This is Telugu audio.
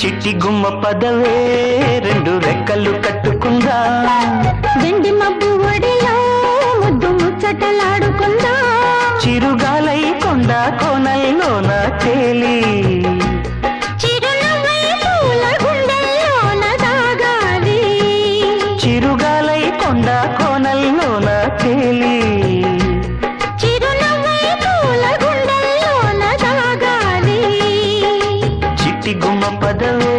చిట్టి గుమ్మ పదవే రెండు రెక్కలు కట్టుకుందా వెండి మబ్బు ఒడిలో ముద్దు ముచ్చటలాడుకుందా చిరుగాలై కొండ కోనల్లోన తేలి చిరునవ్వై పూల గుండెల్లోన దాగాలి చిరుగాలై కొండ కోనల్లోన తేలి చిరునవ్వై పూల గుండెల్లోన దాగాలి చిట్టి గుమ్మ పదవే